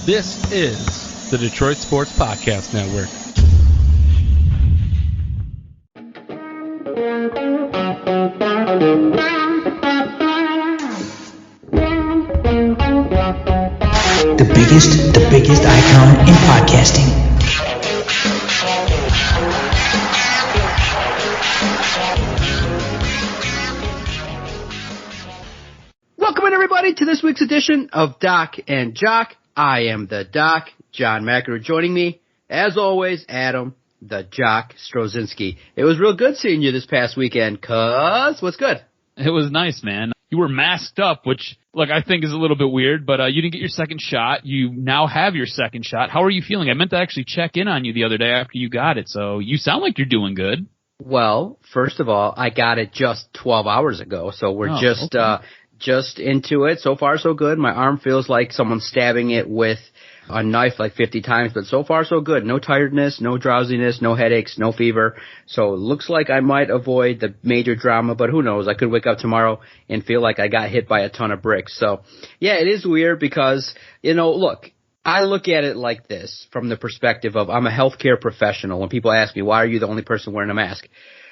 This is the Detroit Sports Podcast Network. The biggest icon in podcasting. Welcome in, everybody, to this week's edition of Doc and Jock. I am the Doc, John McEnroe. Joining me, as always, Adam, the Jock Strozinski. It was real good seeing you this past weekend, cuz what's good? It was nice, man. You were masked up, which, look, I think is a little bit weird, but you didn't get your second shot. You now have your second shot. How are you feeling? I meant to actually check in on you the other day after you got it, so you sound like you're doing good. Well, first of all, I got it just 12 hours ago, so we're just into it. So far, so good. My arm feels like someone's stabbing it with a knife like 50 times, but so far, so good. No tiredness, no drowsiness, no headaches, no fever. So it looks like I might avoid the major drama, but who knows? I could wake up tomorrow and feel like I got hit by a ton of bricks. So, yeah, it is weird because, look, I look at it like this from the perspective of I'm a healthcare professional. When people ask me, why are you the only person wearing a mask?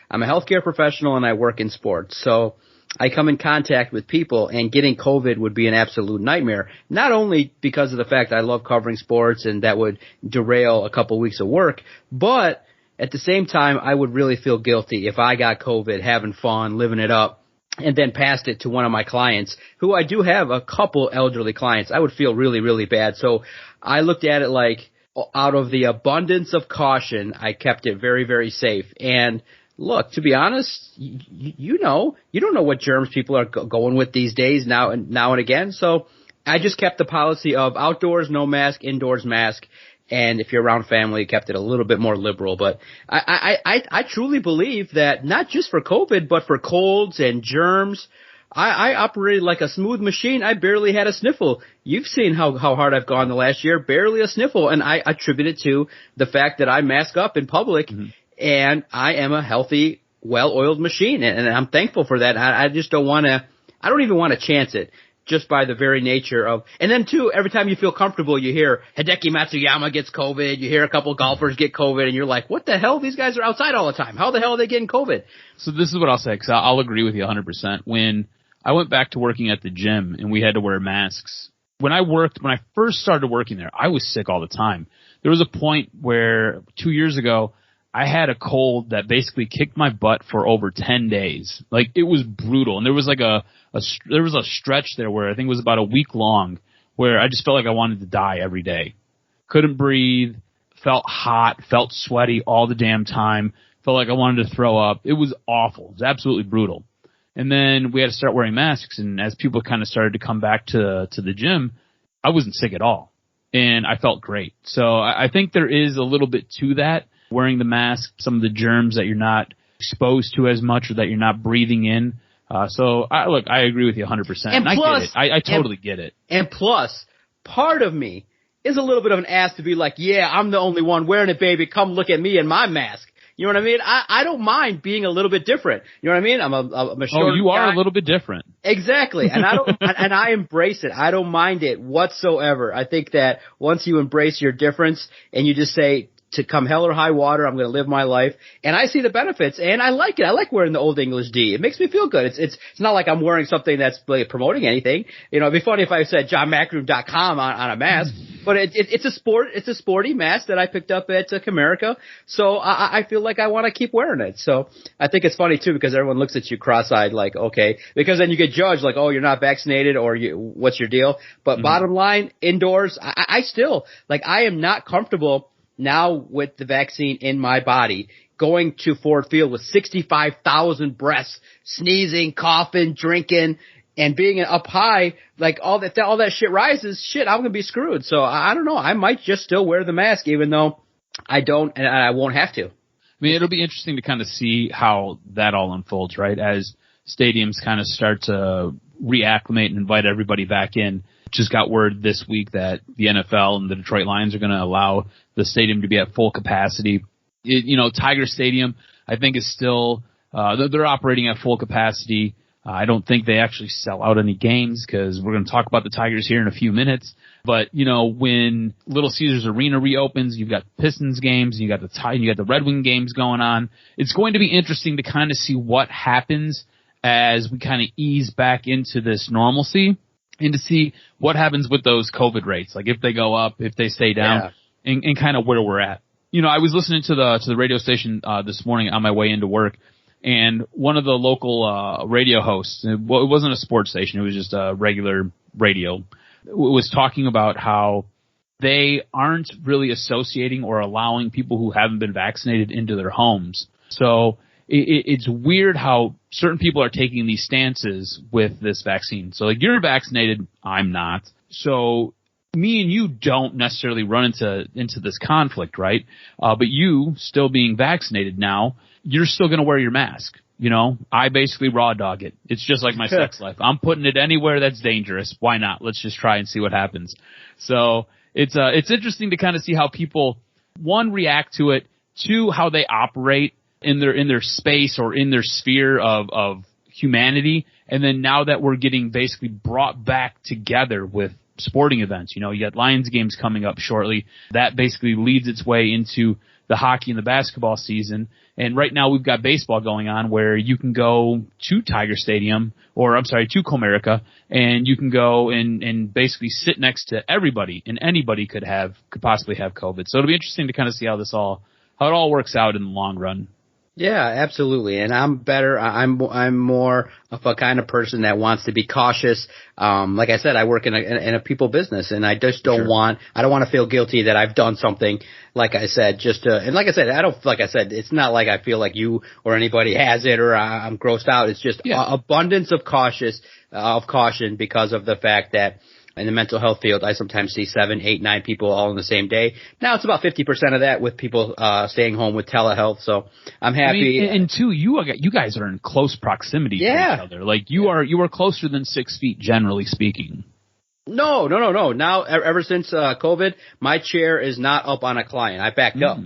I'm a healthcare professional and I work in sports. So I come in contact with people, and getting COVID would be an absolute nightmare, not only because of the fact I love covering sports and that would derail a couple weeks of work, but at the same time, I would really feel guilty if I got COVID, having fun, living it up, and then passed it to one of my clients, who I do have a couple elderly clients. I would feel really, really bad. So I looked at it like, out of the abundance of caution, I kept it very, very safe. And look, to be honest, you don't know what germs people are going with these days now and again. So I just kept the policy of outdoors, no mask, indoors, mask. And if you're around family, kept it a little bit more liberal. But I truly believe that not just for COVID, but for colds and germs, I operated like a smooth machine. I barely had a sniffle. You've seen how hard I've gone the last year, barely a sniffle. And I attribute it to the fact that I mask up in public. Mm-hmm. And I am a healthy, well-oiled machine, and I'm thankful for that. I just don't even want to chance it, just by the very nature of, and then too, every time you feel comfortable, you hear Hideki Matsuyama gets COVID, you hear a couple golfers get COVID, and you're like, what the hell? These guys are outside all the time. How the hell are they getting COVID? So this is what I'll say, because I'll agree with you 100%. When I went back to working at the gym and we had to wear masks, when I first started working there, I was sick all the time. There was a point where 2 years ago, I had a cold that basically kicked my butt for over 10 days. Like, it was brutal. And there was like there was a stretch there where I think it was about a week long where I just felt like I wanted to die every day. Couldn't breathe, felt hot, felt sweaty all the damn time, felt like I wanted to throw up. It was awful. It was absolutely brutal. And then we had to start wearing masks, and as people kind of started to come back to the gym, I wasn't sick at all. And I felt great. So I think there is a little bit to that. Wearing the mask, some of the germs that you're not exposed to as much or that you're not breathing in. So I agree with you 100%. And plus, I get it. I totally get it. And plus, part of me is a little bit of an ass to be like, yeah, I'm the only one wearing it, baby. Come look at me in my mask. You know what I mean? I don't mind being a little bit different. You know what I mean? I'm a short you are guy. A little bit different. Exactly. And I embrace it. I don't mind it whatsoever. I think that once you embrace your difference and you just say, to come hell or high water, I'm going to live my life. And I see the benefits, and I like it. I like wearing the Old English D. It makes me feel good. It's not like I'm wearing something that's like promoting anything. It'd be funny if I said johnmcroom.com on a mask, but it's a sporty mask that I picked up at Comerica. So I feel like I want to keep wearing it. So I think it's funny too, because everyone looks at you cross-eyed like, okay, because then you get judged like, oh, you're not vaccinated, or what's your deal? But bottom line, indoors, I still, like, I am not comfortable now with the vaccine in my body, going to Ford Field with 65,000 breaths, sneezing, coughing, drinking, and being up high, like all that shit rises, shit, I'm going to be screwed. So I don't know. I might just still wear the mask, even though I don't, and I won't have to. I mean, it'll be interesting to kind of see how that all unfolds, right? As stadiums kind of start to reacclimate and invite everybody back in. Just got word this week that the NFL and the Detroit Lions are going to allow the stadium to be at full capacity. Tiger Stadium, I think, is still they're operating at full capacity. I don't think they actually sell out any games because we're going to talk about the Tigers here in a few minutes. But, when Little Caesars Arena reopens, you've got Pistons games, you got the Red Wing games going on. It's going to be interesting to kind of see what happens as we kind of ease back into this normalcy and to see what happens with those COVID rates. Like if they go up, if they stay down, and kind of where we're at. I was listening to the radio station this morning on my way into work. And one of the local radio hosts, it wasn't a sports station, it was just a regular radio, was talking about how they aren't really associating or allowing people who haven't been vaccinated into their homes. So it's weird how certain people are taking these stances with this vaccine. So like you're vaccinated, I'm not. So me and you don't necessarily run into this conflict, right? But you still being vaccinated now, you're still going to wear your mask. I basically raw dog it. It's just like my sex life. I'm putting it anywhere that's dangerous. Why not? Let's just try and see what happens. So it's interesting to kind of see how people, one, react to it, two, how they operate in their space or in their sphere of humanity. And then now that we're getting basically brought back together with sporting events, you got Lions games coming up shortly. That basically leads its way into the hockey and the basketball season. And right now we've got baseball going on where you can go to Tiger Stadium, to Comerica, and you can go and basically sit next to everybody, and anybody could possibly have COVID. So it'll be interesting to kind of see how it all works out in the long run. Yeah, absolutely. And I'm better. I'm more of a kind of person that wants to be cautious. Like I said, I work in a people business, and I just don't want to feel guilty that I've done something, like I said, it's not like I feel like you or anybody has it or I'm grossed out. It's just abundance of caution because of the fact that in the mental health field, I sometimes see 7, 8, 9 people all in the same day. Now it's about 50% of that with people staying home with telehealth. So I'm happy. And two, you guys are in close proximity to each other. Like you are closer than 6 feet, generally speaking. No. Now, ever since COVID, my chair is not up on a client. I backed up.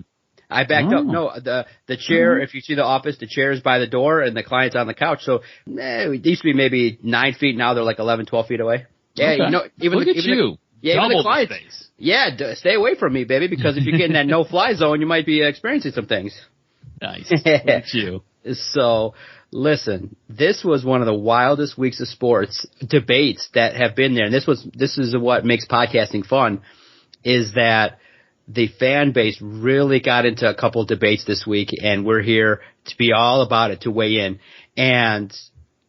Up. No, the chair, if you see the office, the chair is by the door and the client's on the couch. So it used to be maybe 9 feet. Now they're like 11, 12 feet away. Yeah, okay. Even the clients. Space. Yeah, stay away from me, baby, because if you get in that no-fly zone, you might be experiencing some things. Nice. Look at you. So, listen, this was one of the wildest weeks of sports debates that have been there, and this is what makes podcasting fun, is that the fan base really got into a couple debates this week, and we're here to be all about it, to weigh in. And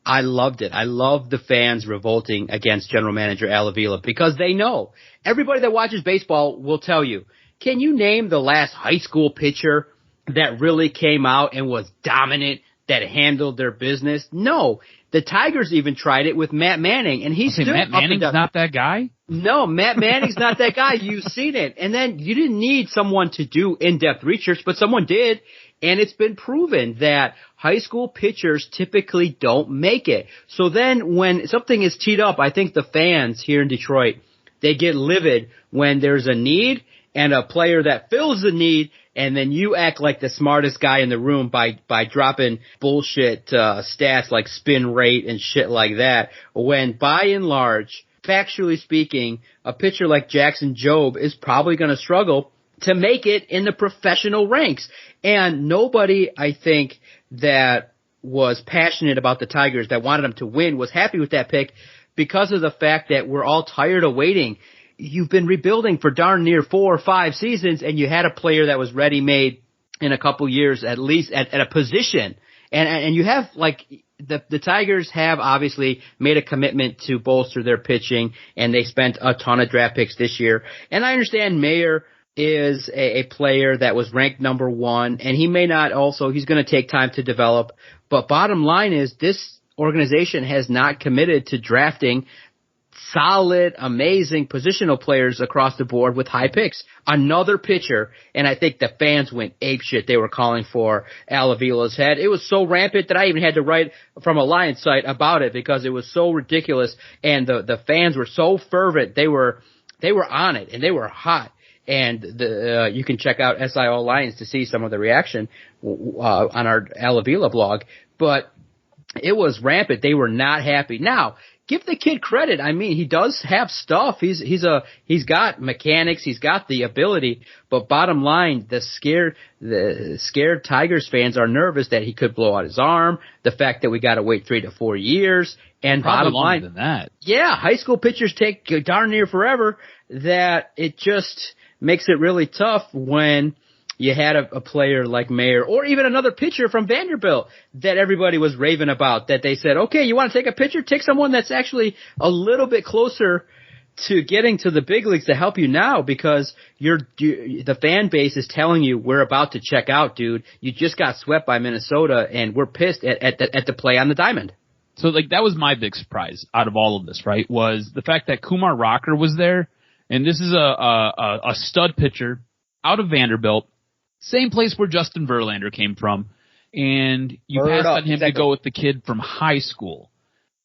I loved it. I love the fans revolting against General Manager Al Avila because they know. Everybody that watches baseball will tell you, can you name the last high school pitcher that really came out and was dominant, that handled their business? No. The Tigers even tried it with Matt Manning, and he's still Matt Manning's not that guy? No, Matt Manning's not that guy. You've seen it. And then you didn't need someone to do in-depth research, but someone did. And it's been proven that high school pitchers typically don't make it. So then when something is teed up, I think the fans here in Detroit, they get livid when there's a need and a player that fills the need, and then you act like the smartest guy in the room by dropping bullshit stats like spin rate and shit like that, when by and large, factually speaking, a pitcher like Jackson Jobe is probably going to struggle to make it in the professional ranks. And nobody, I think, that was passionate about the Tigers, that wanted them to win, was happy with that pick because of the fact that we're all tired of waiting. You've been rebuilding for darn near 4 or 5 seasons, and you had a player that was ready-made in a couple years, at least at a position. And you have, like, the Tigers have obviously made a commitment to bolster their pitching, and they spent a ton of draft picks this year. And I understand Mayer is a player that was ranked number 1, and he may not he's going to take time to develop. But bottom line is this organization has not committed to drafting solid, amazing positional players across the board with high picks. Another pitcher, and I think the fans went apeshit. They were calling for Al Avila's head. It was so rampant that I even had to write from a Lions site about it because it was so ridiculous, and the fans were so fervent. They were on it, and they were hot. And you can check out SIO Lions to see some of the reaction on our Al Avila blog. But it was rampant. They were not happy. Now, give the kid credit. I mean, he does have stuff. He's got mechanics. He's got the ability. But bottom line, the scared Tigers fans are nervous that he could blow out his arm. The fact that we got to wait 3 to 4 years. And probably bottom longer line, than that. Yeah, high school pitchers take darn near forever. That it just makes it really tough when you had a player like Mayer or even another pitcher from Vanderbilt that everybody was raving about, that they said, okay, you want to take a pitcher? Take someone that's actually a little bit closer to getting to the big leagues to help you now, because the fan base is telling you we're about to check out, dude. You just got swept by Minnesota, and we're pissed at the play on the diamond. So, like, that was my big surprise out of all of this, right, was the fact that Kumar Rocker was there, and this is a stud pitcher out of Vanderbilt, same place where Justin Verlander came from, and you passed on him to go with the kid from high school.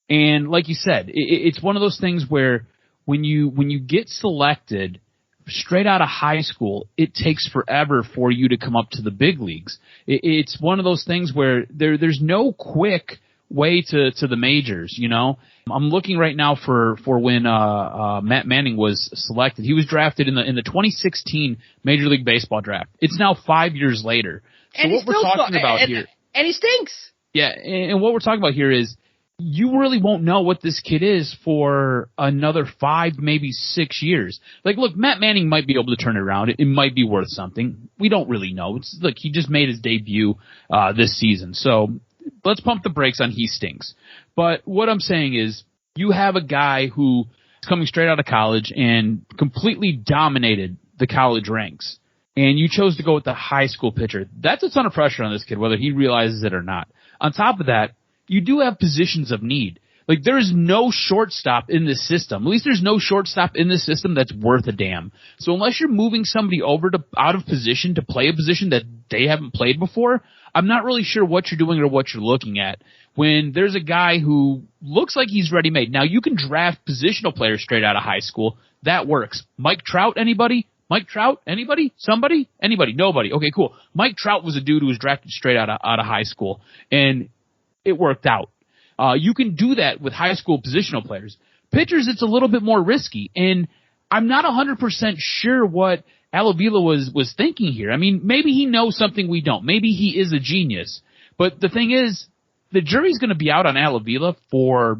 And like you said, it's one of those things where when you get selected straight out of high school, it takes forever for you to come up to the big leagues. It's one of those things where there's no quick way to the majors, you know. I'm looking right now for when Matt Manning was selected. He was drafted in the 2016 Major League Baseball draft. It's now 5 years later. So and what we're talking about here, and he stinks. Yeah, and what we're talking about here is you really won't know what this kid is for another 5, maybe 6 years. Like, look, Matt Manning might be able to turn it around. It might be worth something. We don't really know. Look, he just made his debut this season, so let's pump the brakes on he stinks. But what I'm saying is you have a guy who is coming straight out of college and completely dominated the college ranks, and you chose to go with the high school pitcher. That's a ton of pressure on this kid, whether he realizes it or not. On top of that, you do have positions of need. Like, there is no shortstop in this system. At least there's no shortstop in this system that's worth a damn. So unless you're moving somebody over to out of position to play a position that they haven't played before, I'm not really sure what you're doing or what you're looking at when there's a guy who looks like he's ready-made. Now, you can draft positional players straight out of high school. That works. Mike Trout, anybody? Mike Trout, anybody? Somebody? Anybody? Nobody. Okay, cool. Mike Trout was a dude who was drafted straight out of high school, and it worked out. You can do that with high school positional players. Pitchers, it's a little bit more risky, and I'm not 100% sure what Al Avila was thinking here. I mean, maybe he knows something we don't. Maybe he is a genius. But the thing is, the jury's going to be out on Al Avila for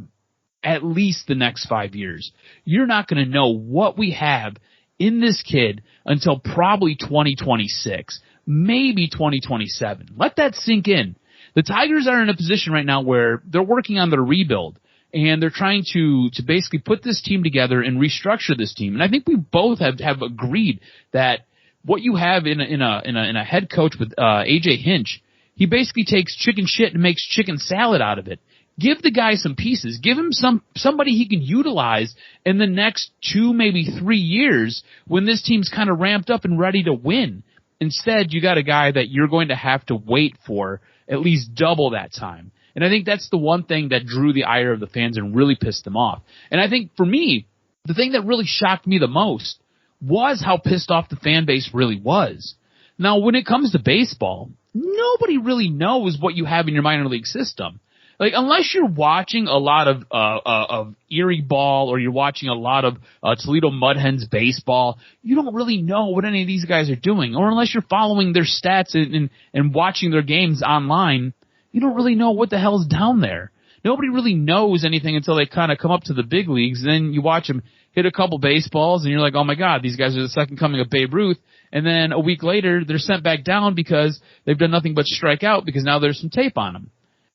at least the next 5 years. You're not going to know what we have in this kid until probably 2026, maybe 2027. Let that sink in. The Tigers are in a position right now where they're working on their rebuild, and they're trying to basically put this team together and restructure this team. And I think we both have agreed that what you have in a head coach with AJ Hinch, he basically takes chicken shit and makes chicken salad out of it. Give the guy some pieces. Give him somebody he can utilize in the next 2, maybe 3 years when this team's kind of ramped up and ready to win. Instead, you got a guy that you're going to have to wait for at least double that time. And I think that's the one thing that drew the ire of the fans and really pissed them off. And I think for me, the thing that really shocked me the most was how pissed off the fan base really was. Now, when it comes to baseball, nobody really knows what you have in your minor league system. Like, unless you're watching a lot of Erie ball or you're watching a lot of Toledo Mud Hens baseball, you don't really know what any of these guys are doing. Or unless you're following their stats and watching their games online, you don't really know what the hell's down there. Nobody really knows anything until they kind of come up to the big leagues. Then you watch them hit a couple baseballs, and you're like, oh, my God, these guys are the second coming of Babe Ruth. And then a week later, they're sent back down because they've done nothing but strike out because now there's some tape on them.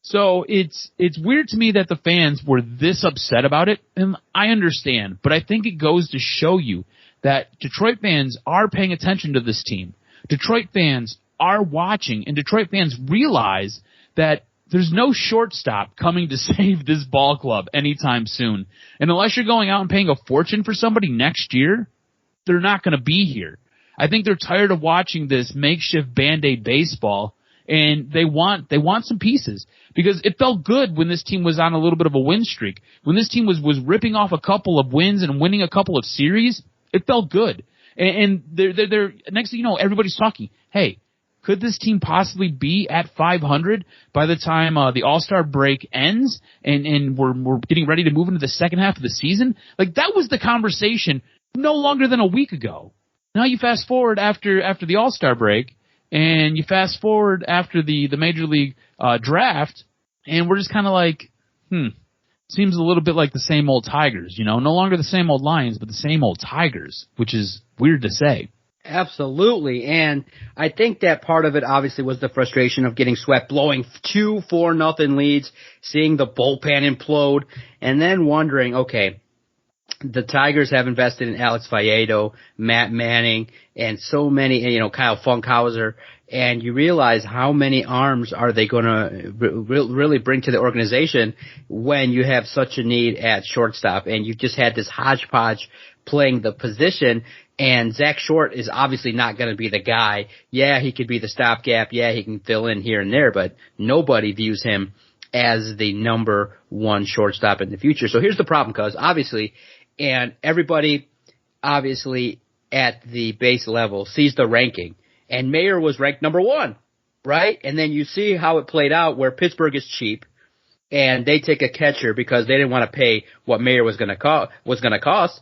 So it's weird to me that the fans were this upset about it, and I understand, but I think it goes to show you that Detroit fans are paying attention to this team. Detroit fans are watching, and Detroit fans realize that there's no shortstop coming to save this ball club anytime soon. And unless you're going out and paying a fortune for somebody next year, they're not going to be here. I think they're tired of watching this makeshift Band-Aid baseball, and they want some pieces. Because it felt good when this team was on a little bit of a win streak. When this team was ripping off a couple of wins and winning a couple of series, it felt good. And they're next thing you know, everybody's talking, hey, Could this team possibly be at 500 by the time the All-Star break ends and we're getting ready to move into the second half of the season? Like, that was the conversation no longer than a week ago. Now you fast forward after the All-Star break, and you fast forward after the Major League draft, and we're just kind of like, seems a little bit like the same old Tigers, no longer the same old Lions, but the same old Tigers, which is weird to say. Absolutely. And I think that part of it obviously was the frustration of getting swept, blowing 2-4-0 leads, seeing the bullpen implode, and then wondering, okay, the Tigers have invested in Alex Faedo, Matt Manning, and so many, Kyle Funkhauser, and you realize how many arms are they going to really bring to the organization when you have such a need at shortstop, and you've just had this hodgepodge playing the position, and Zach Short is obviously not going to be the guy. Yeah, he could be the stopgap. Yeah, he can fill in here and there, but nobody views him as the number one shortstop in the future. So here's the problem, cuz obviously, and everybody obviously at the base level sees the ranking, and Mayer was ranked number one, right? And then you see how it played out where Pittsburgh is cheap, and they take a catcher because they didn't want to pay what Mayer was going to cost.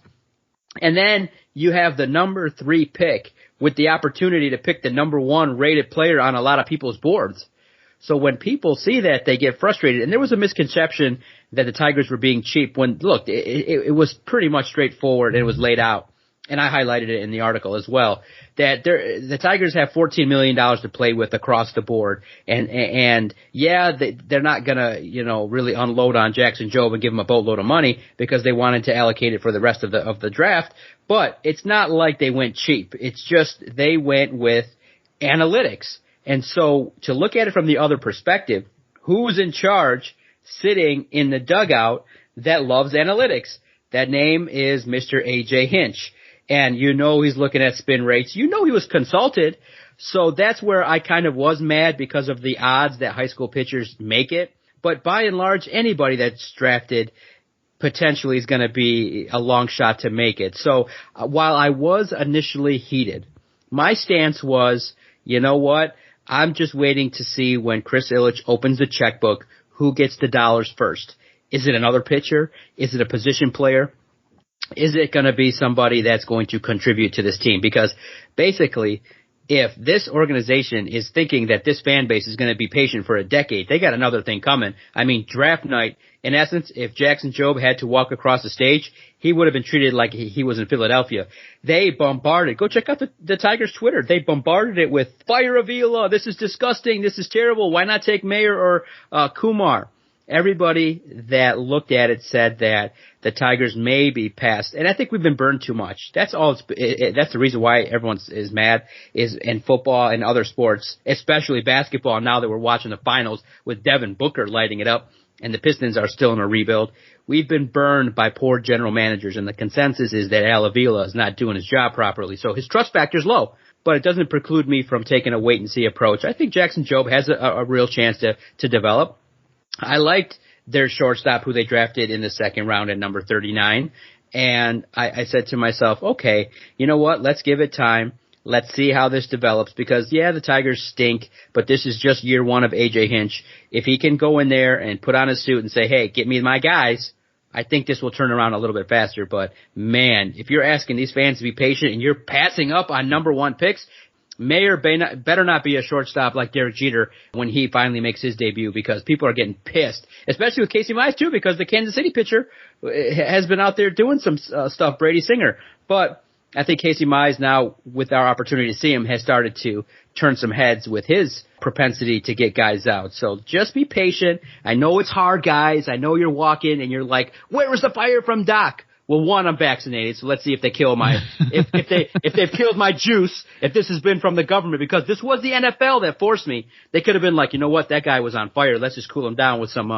And then you have the number 3 pick with the opportunity to pick the number 1 rated player on a lot of people's boards. So when people see that, they get frustrated. And there was a misconception that the Tigers were being cheap when, look, it was pretty much straightforward and it was laid out. And I highlighted it in the article as well, that the Tigers have $14 million to play with across the board. And yeah, they're not going to, really unload on Jackson Jobe and give him a boatload of money because they wanted to allocate it for the rest of the draft. But it's not like they went cheap. It's just they went with analytics. And so to look at it from the other perspective, who's in charge sitting in the dugout that loves analytics? That name is Mr. A.J. Hinch. And he's looking at spin rates. He was consulted. So that's where I kind of was mad because of the odds that high school pitchers make it. But by and large, anybody that's drafted potentially is going to be a long shot to make it. So while I was initially heated, my stance was, you know what? I'm just waiting to see when Chris Ilitch opens the checkbook, who gets the dollars first. Is it another pitcher? Is it a position player? Is it going to be somebody that's going to contribute to this team? Because basically, if this organization is thinking that this fan base is going to be patient for a decade, they got another thing coming. I mean, draft night, in essence, if Jackson Jobe had to walk across the stage, he would have been treated like he was in Philadelphia. They bombarded. Go check out the Tigers' Twitter. They bombarded it with, fire Avila, this is disgusting, this is terrible, why not take Mayer or Kumar? Everybody that looked at it said that the Tigers may be past, and I think we've been burned too much. That's all. That's the reason why everyone is mad is in football and other sports, especially basketball. Now that we're watching the finals with Devin Booker lighting it up, and the Pistons are still in a rebuild. We've been burned by poor general managers, and the consensus is that Al Avila is not doing his job properly. So his trust factor is low, but it doesn't preclude me from taking a wait and see approach. I think Jackson Jobe has a real chance to develop. I liked their shortstop who they drafted in the second round at number 39. And I said to myself, okay, you know what? Let's give it time. Let's see how this develops because, yeah, the Tigers stink, but this is just year one of A.J. Hinch. If he can go in there and put on his suit and say, hey, get me my guys, I think this will turn around a little bit faster. But, man, if you're asking these fans to be patient and you're passing up on number 1 picks, Mayer better not be a shortstop like Derek Jeter when he finally makes his debut because people are getting pissed, especially with Casey Mize, too, because the Kansas City pitcher has been out there doing some stuff, Brady Singer. But I think Casey Mize now, with our opportunity to see him, has started to turn some heads with his propensity to get guys out. So just be patient. I know it's hard, guys. I know you're walking and you're like, where was the fire from Doc? Well, one, I'm vaccinated, so let's see if they kill my if they've killed my juice. If this has been from the government, because this was the NFL that forced me. They could have been like, you know what, that guy was on fire. Let's just cool him down with some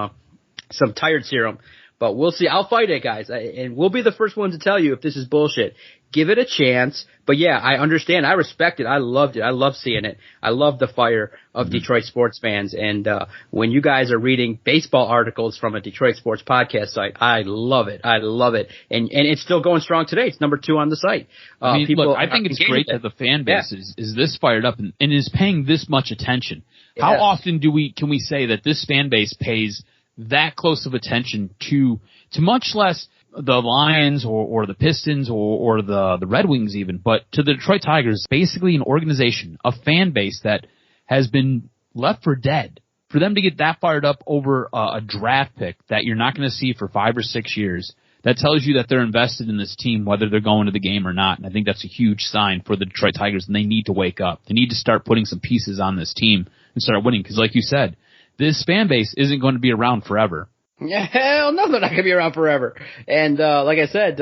tired serum. But we'll see. I'll fight it, guys, and we'll be the first ones to tell you if this is bullshit. give it a chance. But yeah, I understand. I respect it. I loved it. I love seeing it. I love the fire of Detroit sports fans. And when you guys are reading baseball articles from a Detroit sports podcast site, I love it. I love it. And it's still going strong today. It's number 2 on the site. I mean, look, I think it's great that the fan base is this fired up and is paying this much attention. Yeah. How often can we say that this fan base pays that close of attention to much less the Lions or the Pistons or the Red Wings even, but to the Detroit Tigers, basically an organization, a fan base that has been left for dead. For them to get that fired up over a draft pick that you're not going to see for 5 or 6 years, that tells you that they're invested in this team, whether they're going to the game or not. And I think that's a huge sign for the Detroit Tigers, and they need to wake up. They need to start putting some pieces on this team and start winning, because like you said, this fan base isn't going to be around forever. Yeah, hell no, they're not going to be around forever. And like I said,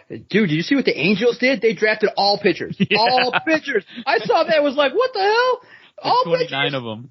dude, did you see what the Angels did? They drafted all pitchers. Yeah. All pitchers. I saw that, was like, what the hell? All 29 pitchers? of them.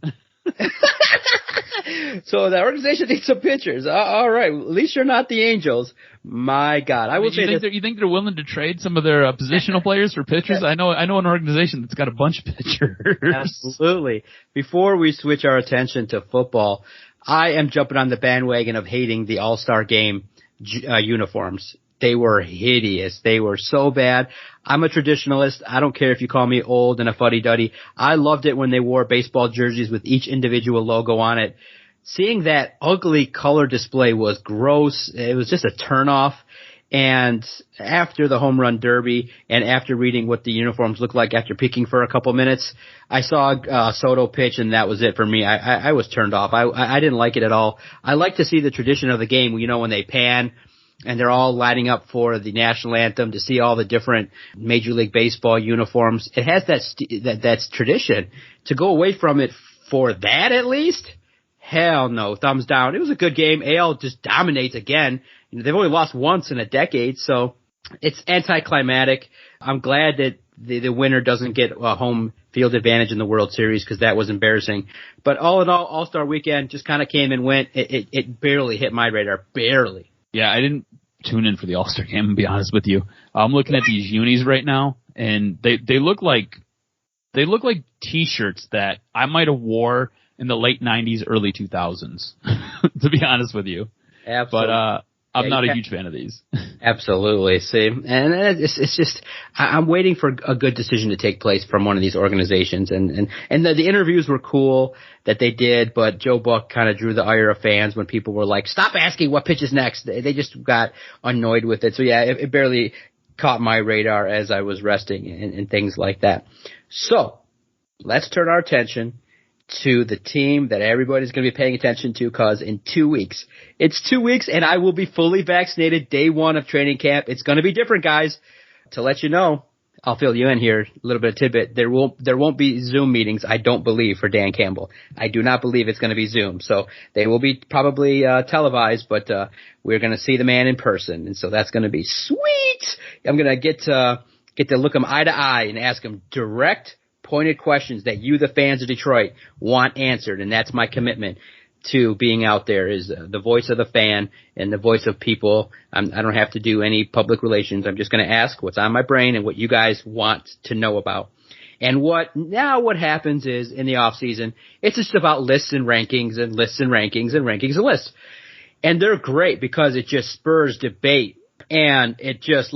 So the organization needs some pitchers. All right, at least you're not the Angels. My God, I will say this. You think they're willing to trade some of their positional players for pitchers? I know an organization that's got a bunch of pitchers. Absolutely. Before we switch our attention to football, I am jumping on the bandwagon of hating the All-Star Game uniforms. They were hideous. They were so bad. I'm a traditionalist. I don't care if you call me old and a fuddy-duddy. I loved it when they wore baseball jerseys with each individual logo on it. Seeing that ugly color display was gross. It was just a turnoff. And after the home run derby and after reading what the uniforms looked like after peeking for a couple minutes, I saw Soto pitch, and that was it for me. I was turned off. I didn't like it at all. I like to see the tradition of the game, you know, when they pan and they're all lining up for the national anthem, to see all the different Major League Baseball uniforms. It has that's tradition. To go away from it for that, at least, hell no, thumbs down. It was a good game. AL just dominates again. You know, they've only lost once in a decade, so it's anticlimactic. I'm glad that the winner doesn't get a home field advantage in the World Series, because that was embarrassing. But all in all, All-Star Weekend just kind of came and went. It barely hit my radar. Barely. Yeah, I didn't tune in for the All-Star Game, to be honest with you. I'm looking at these unis right now, and they look like T-shirts that I might have wore in the late 90s, early 2000s, to be honest with you. Absolutely. But I'm not a huge fan of these. Absolutely. See, and it's just, I'm waiting for a good decision to take place from one of these organizations. And the interviews were cool that they did, but Joe Buck kind of drew the ire of fans when people were like, stop asking what pitch is next. They just got annoyed with it. So yeah, it barely caught my radar as I was resting and things like that. So let's turn our attention to the team that everybody's going to be paying attention to, because in 2 weeks, it's 2 weeks, and I will be fully vaccinated day 1 of training camp. It's going to be different, guys. To let you know, I'll fill you in here, a little bit of tidbit. There won't be Zoom meetings, I don't believe, for Dan Campbell. I do not believe it's going to be Zoom. So they will be probably televised, but we're going to see the man in person, and so that's going to be sweet. I'm going to get to look him eye to eye and ask him direct, pointed questions that you, the fans of Detroit, want answered, and that's my commitment to being out there, is the voice of the fan and the voice of people. I don't have to do any public relations. I'm just going to ask what's on my brain and what you guys want to know about. And what happens is, in the off season, it's just about lists and rankings and lists and rankings and rankings and lists. And they're great because it just spurs debate. And it just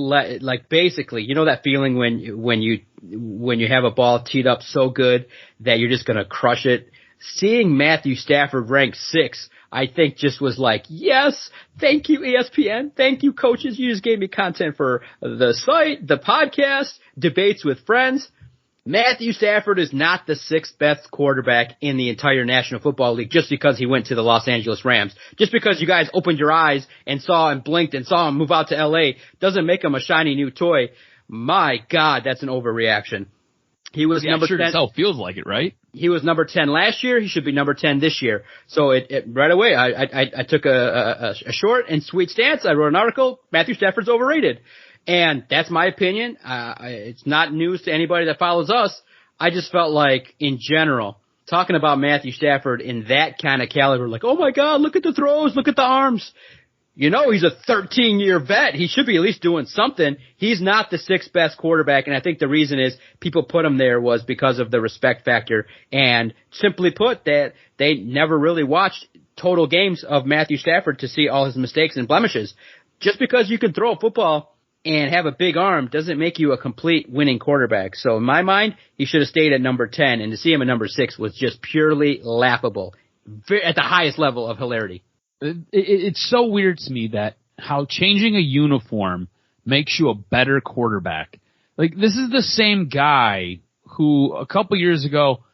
basically, you know that feeling when you have a ball teed up so good that you're just going to crush it. Seeing Matthew Stafford ranked 6, I think just was like, yes, thank you ESPN, thank you coaches, you just gave me content for the site, the podcast, debates with friends. Matthew Stafford is not the 6th best quarterback in the entire National Football League just because he went to the Los Angeles Rams. Just because you guys opened your eyes and saw and blinked and saw him move out to L.A. doesn't make him a shiny new toy. My God, that's an overreaction. He was number 10. Itself feels like it, right? He was number 10 last year. He should be number 10 this year. So it right away, I took a short and sweet stance. I wrote an article. Matthew Stafford's overrated. And that's my opinion. It's not news to anybody that follows us. I just felt like, in general, talking about Matthew Stafford in that kind of caliber, like, oh my God, look at the throws, look at the arms. he's a 13-year vet. He should be at least doing something. He's not the 6th best quarterback, and I think the reason is people put him there was because of the respect factor. And simply put, that they never really watched total games of Matthew Stafford to see all his mistakes and blemishes. Just because you can throw a football and have a big arm doesn't make you a complete winning quarterback. So in my mind, he should have stayed at number 10, and to see him at number 6 was just purely laughable, at the highest level of hilarity. It's so weird to me that how changing a uniform makes you a better quarterback. Like, this is the same guy who a couple years ago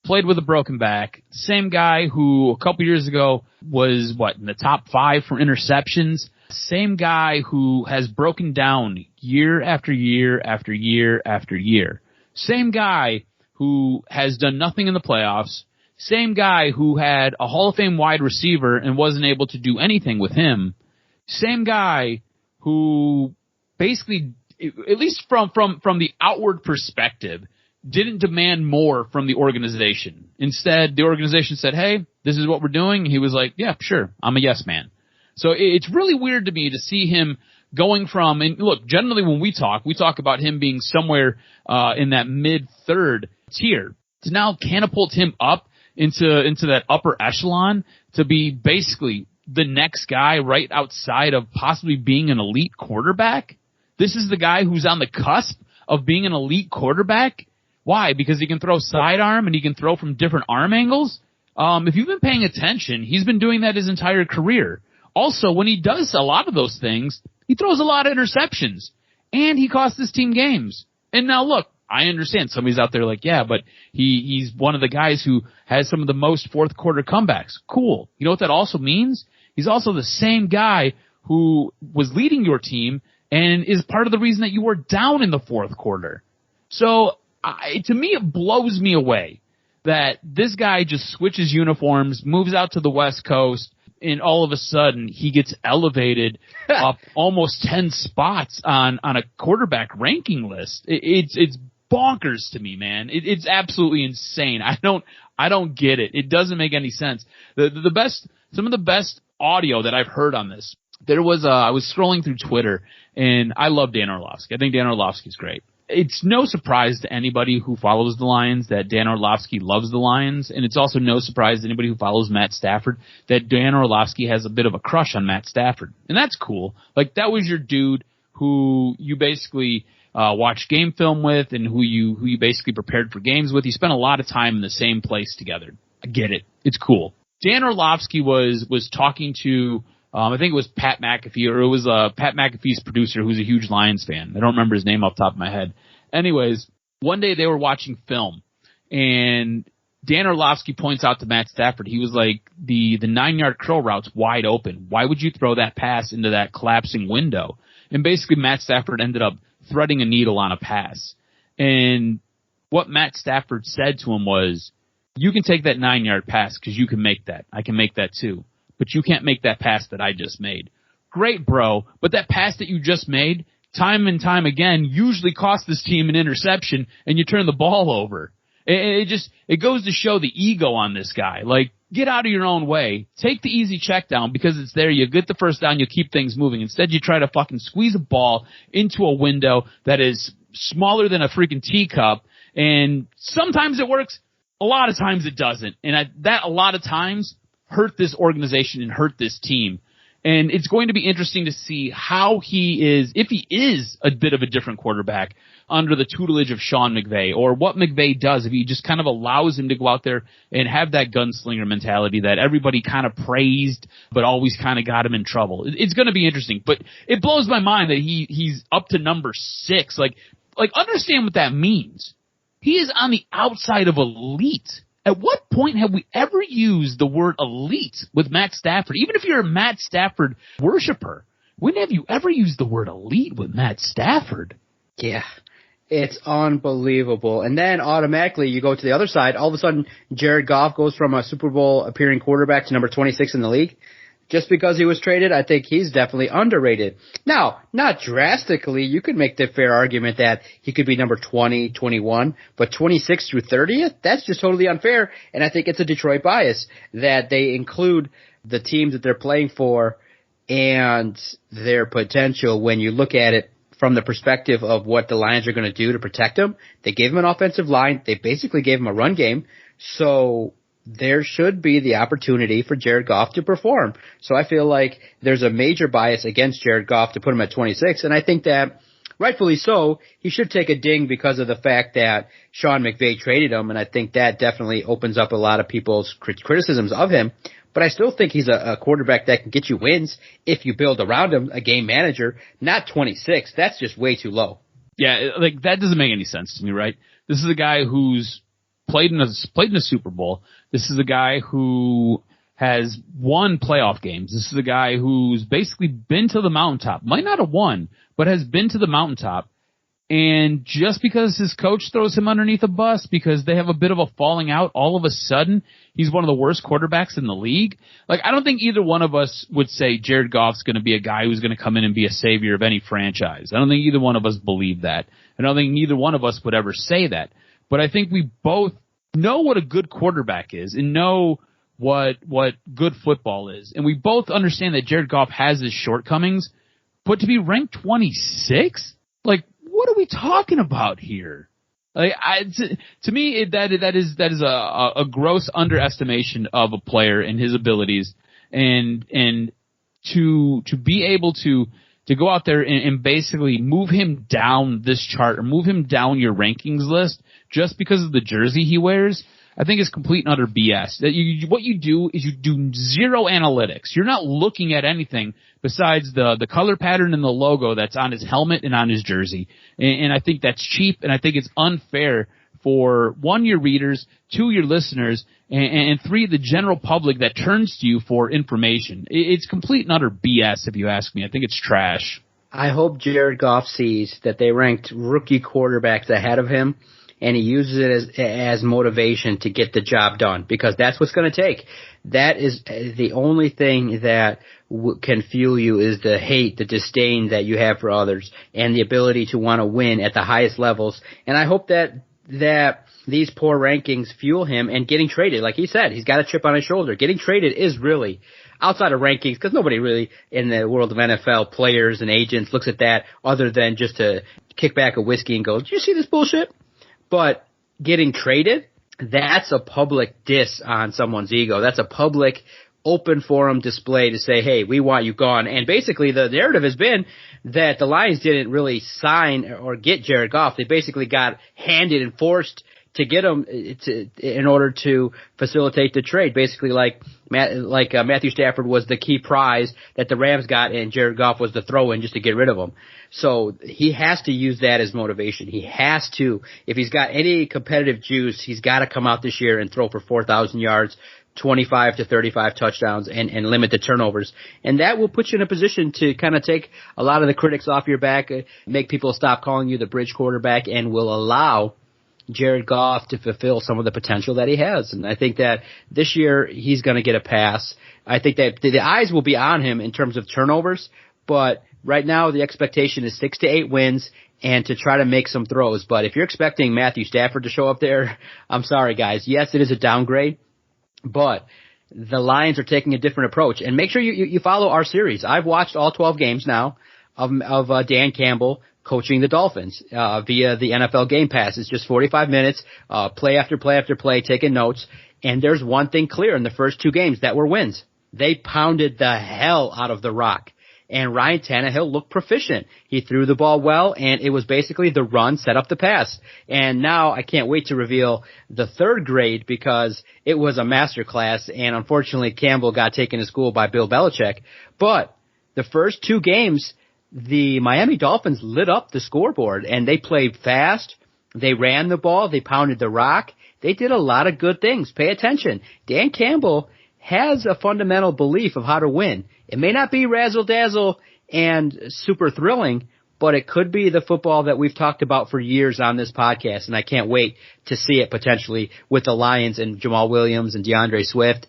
played with a broken back, same guy who a couple years ago was, in the top 5 for interceptions, same guy who has broken down year after year after year after year, same guy who has done nothing in the playoffs, same guy who had a Hall of Fame wide receiver and wasn't able to do anything with him, same guy who basically, at least from the outward perspective, didn't demand more from the organization. Instead, the organization said, hey, this is what we're doing. He was like, yeah, sure, I'm a yes man. So it's really weird to me to see him going from, and look, generally when we talk about him being somewhere in that mid-third tier, to now catapult him up into that upper echelon to be basically the next guy right outside of possibly being an elite quarterback. This is the guy who's on the cusp of being an elite quarterback. Why? Because he can throw sidearm and he can throw from different arm angles. If you've been paying attention, he's been doing that his entire career. Also, when he does a lot of those things, he throws a lot of interceptions, and he costs his team games. And now look, I understand somebody's out there like, yeah, but he's one of the guys who has some of the most fourth quarter comebacks. Cool. You know what that also means? He's also the same guy who was leading your team and is part of the reason that you were down in the fourth quarter. So to me, it blows me away that this guy just switches uniforms, moves out to the West Coast, and all of a sudden he gets elevated up almost 10 spots on a quarterback ranking list. It's bonkers to me, man. It's absolutely insane. I don't get it. It doesn't make any sense. Some of the best audio that I've heard on this, there was I was scrolling through Twitter, and I love Dan Orlovsky. I think Dan Orlovsky's great. It's no surprise to anybody who follows the Lions that Dan Orlovsky loves the Lions, and it's also no surprise to anybody who follows Matt Stafford that Dan Orlovsky has a bit of a crush on Matt Stafford. And that's cool. Like, that was your dude who you basically watched game film with and who you basically prepared for games with. You spent a lot of time in the same place together. I get it. It's cool. Dan Orlovsky was talking to I think it was Pat McAfee, or it was Pat McAfee's producer, who's a huge Lions fan. I don't remember his name off the top of my head. Anyways, one day they were watching film, and Dan Orlovsky points out to Matt Stafford, he was like, the 9-yard curl route's wide open. Why would you throw that pass into that collapsing window? And basically Matt Stafford ended up threading a needle on a pass. And what Matt Stafford said to him was, you can take that 9-yard pass because you can make that. I can make that too. But you can't make that pass that I just made. Great, bro, but that pass that you just made, time and time again, usually costs this team an interception, and you turn the ball over. It goes to show the ego on this guy. Like, get out of your own way. Take the easy check down because it's there. You get the first down, you keep things moving. Instead, you try to fucking squeeze a ball into a window that is smaller than a freaking teacup, and sometimes it works, a lot of times it doesn't. And that a lot of times hurt this organization and hurt this team. And it's going to be interesting to see how he is, if he is a bit of a different quarterback under the tutelage of Sean McVay, or what McVay does if he just kind of allows him to go out there and have that gunslinger mentality that everybody kind of praised but always kind of got him in trouble. It's going to be interesting, but it blows my mind that he's up to number 6. Like understand what that means. He is on the outside of elite. At what point have we ever used the word elite with Matt Stafford? Even if you're a Matt Stafford worshiper, when have you ever used the word elite with Matt Stafford? Yeah, it's unbelievable. And then automatically you go to the other side. All of a sudden, Jared Goff goes from a Super Bowl appearing quarterback to number 26 in the league. Just because he was traded, I think he's definitely underrated. Now, not drastically. You could make the fair argument that he could be number 20, 21, but 26 through 30th, that's just totally unfair. And I think it's a Detroit bias that they include the teams that they're playing for and their potential when you look at it from the perspective of what the Lions are going to do to protect him. They gave him an offensive line. They basically gave him a run game. So there should be the opportunity for Jared Goff to perform. So I feel like there's a major bias against Jared Goff to put him at 26, and I think that rightfully so, he should take a ding because of the fact that Sean McVay traded him, and I think that definitely opens up a lot of people's criticisms of him. But I still think he's a quarterback that can get you wins if you build around him, a game manager. Not 26. That's just way too low. Yeah, like that doesn't make any sense to me, right? This is a guy who's played in a Super Bowl. This is a guy who has won playoff games. This is a guy who's basically been to the mountaintop. Might not have won, but has been to the mountaintop. And just because his coach throws him underneath a bus because they have a bit of a falling out, all of a sudden he's one of the worst quarterbacks in the league. Like, I don't think either one of us would say Jared Goff's going to be a guy who's going to come in and be a savior of any franchise. I don't think either one of us believe that. I don't think neither one of us would ever say that. But I think we both know what a good quarterback is and know what good football is. And we both understand that Jared Goff has his shortcomings, but to be ranked 26? Like, what are we talking about here? Like, to me, that is a gross underestimation of a player and his abilities, and to be able to go out there and basically move him down this chart or move him down your rankings list just because of the jersey he wears, I think is complete and utter BS. What you do is you do zero analytics. You're not looking at anything besides the color pattern and the logo that's on his helmet and on his jersey. And I think that's cheap, and I think it's unfair for, one, your readers, two, your listeners, and three, the general public that turns to you for information. It's complete and utter BS, if you ask me. I think it's trash. I hope Jared Goff sees that they ranked rookie quarterbacks ahead of him, and he uses it as motivation to get the job done, because that's what's going to take. That is the only thing that can fuel you, is the hate, the disdain that you have for others, and the ability to want to win at the highest levels. And I hope that these poor rankings fuel him, and getting traded. Like he said, he's got a chip on his shoulder. Getting traded is really, outside of rankings, because nobody really in the world of NFL, players and agents, looks at that other than just to kick back a whiskey and go, "Did you see this bullshit?" But getting traded, that's a public diss on someone's ego. That's a public open forum display to say, hey, we want you gone. And basically the narrative has been that the Lions didn't really sign or get Jared Goff. They basically got handed and forced to get him in order to facilitate the trade. Basically like Matthew Stafford was the key prize that the Rams got, and Jared Goff was the throw-in just to get rid of him. So he has to use that as motivation. He has to. If he's got any competitive juice, he's got to come out this year and throw for 4,000 yards, 25 to 35 touchdowns, and limit the turnovers. And that will put you in a position to kind of take a lot of the critics off your back, make people stop calling you the bridge quarterback, and will allow Jared Goff to fulfill some of the potential that he has. And I think that this year he's going to get a pass. I think that the eyes will be on him in terms of turnovers, but right now the expectation is 6 to 8 wins and to try to make some throws. But if you're expecting Matthew Stafford to show up there, I'm sorry, guys. Yes, it is a downgrade, but the Lions are taking a different approach. And make sure you follow our series. I've watched all 12 games now of Dan Campbell coaching the Dolphins via the NFL Game Pass. It's just 45 minutes, play after play after play, taking notes. And there's one thing clear in the first 2 games that were wins. They pounded the hell out of the rock. And Ryan Tannehill looked proficient. He threw the ball well, and it was basically the run set up the pass. And now I can't wait to reveal the 3rd grade, because it was a masterclass, and unfortunately Campbell got taken to school by Bill Belichick. But the first 2 games, the Miami Dolphins lit up the scoreboard, and they played fast. They ran the ball. They pounded the rock. They did a lot of good things. Pay attention. Dan Campbell has a fundamental belief of how to win. It may not be razzle-dazzle and super thrilling, but it could be the football that we've talked about for years on this podcast, and I can't wait to see it potentially with the Lions and Jamal Williams and DeAndre Swift,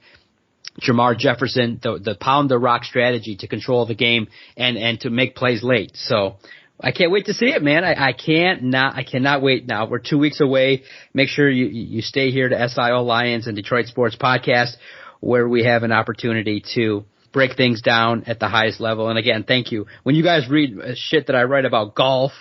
Jamar Jefferson, the pound the rock strategy to control the game and to make plays late. So I can't wait to see it, man. I cannot wait now. We're 2 weeks away. Make sure you stay here to SIO Lions and Detroit Sports Podcast, where we have an opportunity to break things down at the highest level. And again, thank you. When you guys read shit that I write about golf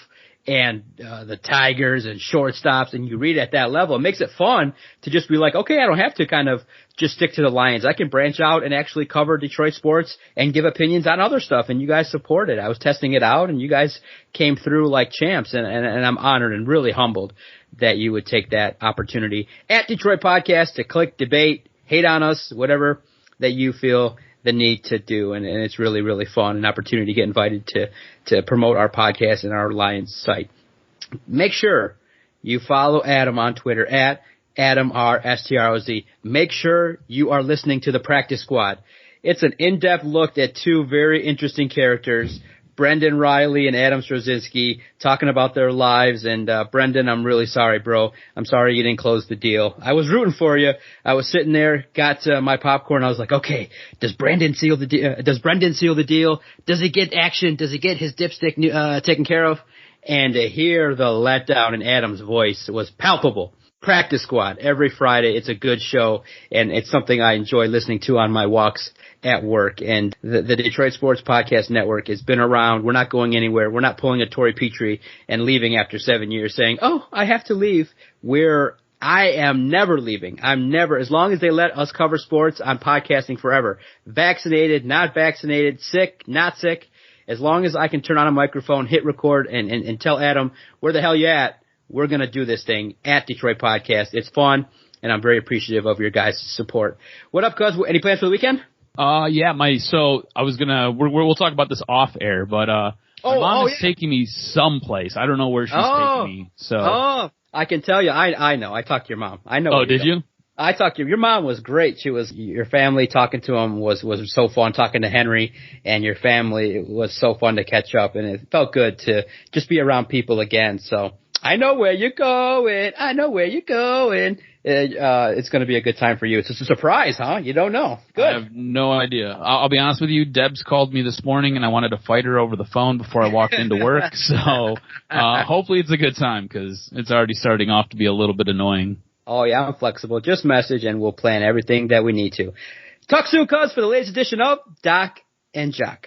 and the Tigers and shortstops, and you read at that level, it makes it fun to just be like, okay, I don't have to kind of just stick to the Lions. I can branch out and actually cover Detroit sports and give opinions on other stuff, and you guys support it. I was testing it out, and you guys came through like champs, and I'm honored and really humbled that you would take that opportunity at Detroit Podcast to click, debate, hate on us, whatever that you feel the need to do, and it's really, really fun, an opportunity to get invited to promote our podcast and our Lions site. Make sure you follow Adam on Twitter at AdamRSTROZ. Make sure you are listening to the Practice Squad. It's an in-depth look at two very interesting characters, Brendan Riley and Adam Straczynski, talking about their lives. And Brendan, I'm really sorry, bro. I'm sorry you didn't close the deal. I was rooting for you. I was sitting there, got my popcorn. I was like, okay, does Brendan seal the deal? Does he get action? Does he get his dipstick taken care of? And to hear the letdown in Adam's voice was palpable. Practice Squad every Friday. It's a good show, and it's something I enjoy listening to on my walks at work. And the Detroit Sports Podcast Network has been around. We're not going anywhere. We're not pulling a Torrey Petrie and leaving after 7 years saying, oh, I have to leave. I am never leaving. I'm never, as long as they let us cover sports, I'm podcasting forever. Vaccinated, not vaccinated, sick, not sick. As long as I can turn on a microphone, hit record, and tell Adam, where the hell you at? We're going to do this thing at Detroit Podcast. It's fun, and I'm very appreciative of your guys' support. What up, cuz? Any plans for the weekend? Yeah, we'll talk about this off air, but, my mom is taking me someplace. I don't know where she's taking me, so. I can tell you, I know. I talked to your mom. I know. Oh, did you? I talked to your mom was great. Your family talking to him was so fun, talking to Henry and your family. It was so fun to catch up, and it felt good to just be around people again. So I know where you're going. It's going to be a good time for you. It's just a surprise, huh? You don't know. Good. I have no idea. I'll be honest with you. Deb's called me this morning, and I wanted to fight her over the phone before I walked into work. So hopefully it's a good time, because it's already starting off to be a little bit annoying. Oh, yeah, I'm flexible. Just message, and we'll plan everything that we need to. Talk soon, cuz, for the latest edition of Doc and Jock.